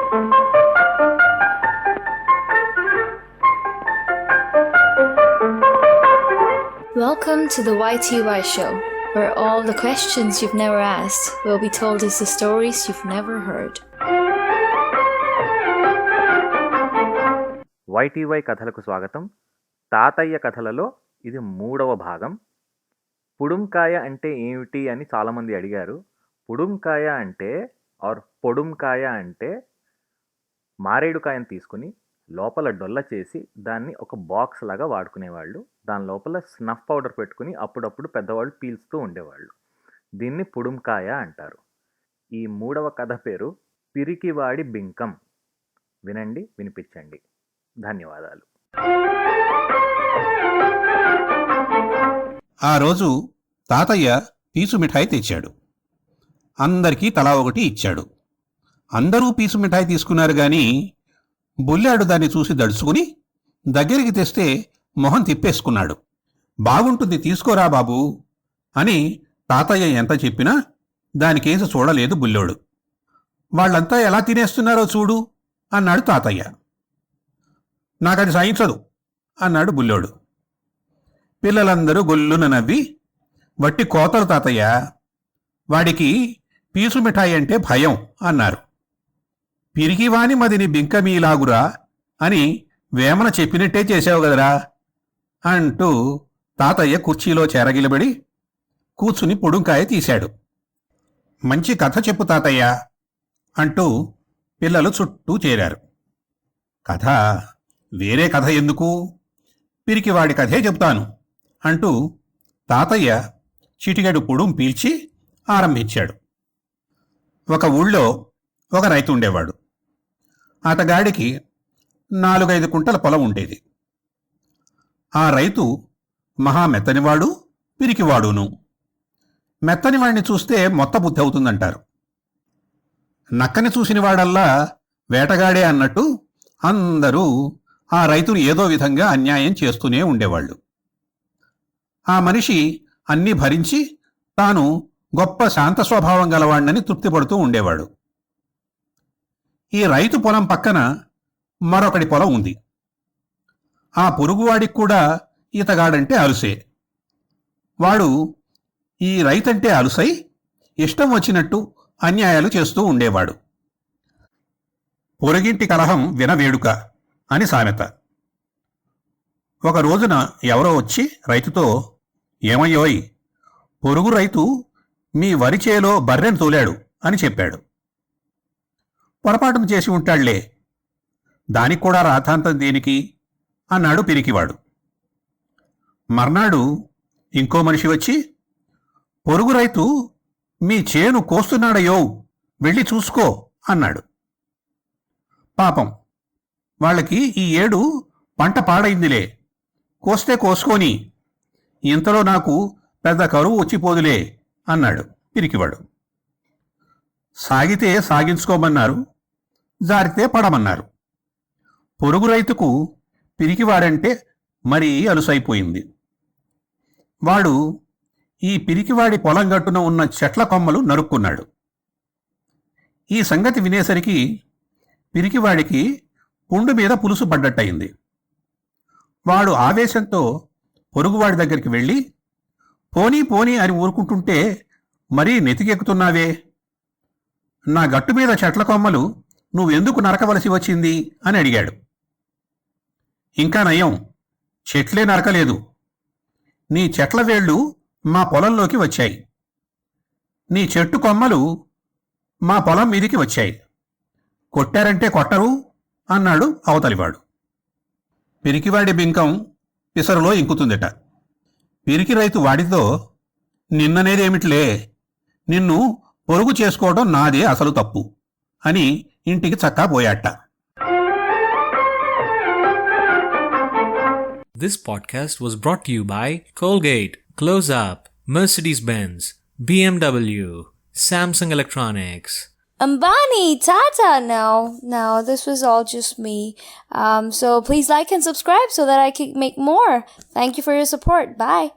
Welcome to the YTY show, where all the questions you've never asked will be told as the stories you've never heard. YTY కథలకు స్వాగతం. తాతయ్య కథలలో ఇది 3వ భాగం. పుడుంకాయ అంటే ఏమిటి అని చాలామంది అడిగారు. పుడుంకాయ అంటే పొడుంకాయ అంటే మారేడుకాయను తీసుకుని లోపల డొల్ల చేసి దాన్ని ఒక బాక్స్ లాగా వాడుకునేవాళ్ళు. దాని లోపల స్నఫ్ పౌడర్ పెట్టుకుని అప్పుడప్పుడు పెద్దవాళ్ళు పీల్చుతూ ఉండేవాళ్ళు. దీన్ని పుడుంకాయ అంటారు. ఈ 3వ కథ పేరు పిరికివాడి బింకం. వినండి, వినిపించండి. ధన్యవాదాలు. ఆ రోజు తాతయ్య పీసు మిఠాయి తెచ్చాడు. అందరికీ తలా ఒకటి ఇచ్చాడు. అందరూ పీసు మిఠాయి తీసుకున్నారు గాని బుల్లాడు దాన్ని చూసి దడుచుకుని దగ్గరికి తెస్తే మొహం తిప్పేసుకున్నాడు. బాగుంటుంది, తీసుకోరా బాబూ అని తాతయ్య ఎంత చెప్పినా దానికేసి చూడలేదు బుల్లోడు. వాళ్ళంతా ఎలా తినేస్తున్నారో చూడు అన్నాడు తాతయ్య. నాకది సాయించదు అన్నాడు బుల్లోడు. పిల్లలందరూ గొల్లున నవ్వి, వట్టి కోతలు తాతయ్య, వాడికి పీసు మిఠాయి అంటే భయం అన్నారు. పిరికివాని మదిని బింకమీలాగురా అని వేమన చెప్పినట్టే చేసావు కదరా అంటూ తాతయ్య కుర్చీలో చేరగిలబడి కూర్చుని పొడుంకాయ తీశాడు. మంచి కథ చెప్పు తాతయ్య అంటూ పిల్లలు చుట్టూ చేరారు. కథ? వేరే కథ ఎందుకు, పిరికివాడి కథే చెప్తాను అంటూ తాతయ్య చిటికెడు పొడుం పీల్చి ఆరంభించాడు. ఒక ఊళ్ళో ఒక రైతు ఉండేవాడు. అతగాడికి 4-5 కుంటల పొలం ఉండేది. ఆ రైతు మహా మెత్తనివాడు, పిరికివాడును. మెత్తనివాడిని చూస్తే మొత్త బుద్ధి అవుతుందంటారు. నక్కని చూసినవాడల్లా వేటగాడే అన్నట్టు అందరూ ఆ రైతును ఏదో విధంగా అన్యాయం చేస్తూనే ఉండేవాళ్ళు. ఆ మనిషి అన్నీ భరించి తాను గొప్ప శాంత స్వభావం గలవాణ్ణని తృప్తిపడుతూ ఉండేవాడు. ఈ రైతు పొలం పక్కన మరొకటి పొలం ఉంది. ఆ పొరుగువాడికి కూడా ఈతగాడంటే అలుసే. వాడు ఈ రైతంటే అలుసై ఇష్టం వచ్చినట్టు అన్యాయాలు చేస్తూ ఉండేవాడు. పొరుగింటి కలహం వినవేడుక అని సామెత. ఒక రోజున ఎవరో వచ్చి రైతుతో, ఏమయ్యోయ్, పొరుగు రైతు మీ వరిచేలో బర్రెను తోలాడు అని చెప్పాడు. పొరపాటును చేసి ఉంటాళ్లే, దానికి కూడా రాతాంతం దేనికి అన్నాడు పిరికివాడు. మర్నాడు ఇంకో మనిషి వచ్చి, పొరుగు రైతు మీ చేను కోస్తున్నాడయ్యో, వెళ్ళి చూసుకో అన్నాడు. పాపం, వాళ్ళకి ఈ ఏడు పంట పాడైందిలే, కోస్తే కోసుకొని, ఇంతలో నాకు పెద్ద కరువు వచ్చిపోదులే అన్నాడు పిరికివాడు. సాగితే సాగించుకోమన్నారు, జారితే పడమన్నారు. పొరుగు రైతుకు పిరికివాడంటే మరీ అలుసైపోయింది. వాడు ఈ పిరికివాడి పొలం గట్టున ఉన్న చెట్ల కొమ్మలు నరుక్కున్నాడు. ఈ సంగతి వినేసరికి పిరికివాడికి పుండు మీద పులుసు పడ్డట్టయింది. వాడు ఆవేశంతో పొరుగువాడి దగ్గరికి వెళ్ళి, పోనీ పోనీ అని ఊరుకుంటుంటే మరీ నెతికెక్కుతున్నావే, నా గట్టు మీద చెట్ల కొమ్మలు నువ్వెందుకు నరకవలసి వచ్చింది అని అడిగాడు. ఇంకా నయం, చెట్లే నరకలేదు, నీ చెట్ల వేళ్ళు మా పొలంలోకి వచ్చాయి, నీ చెట్టు కొమ్మలు మా పొలం మీదికి వచ్చాయి, కొట్టారంటే కొట్టరు అన్నాడు అవతలివాడు. పిరికివాడి బింకం పిసరులో ఇంకుతుందట. పిరికి రైతు వాడితో, నిన్ననేదేమిట్లే, నిన్ను పొరుగు చేసుకోవడం నాదే అసలు తప్పు అని ఇంటికి చక్కా పోయాట. This podcast was brought to you by Colgate, Close Up, Mercedes-Benz, BMW, Samsung Electronics. Ambani, Tata, no, this was all just me. So please like and subscribe so that I can make more. Thank you for your support. Bye.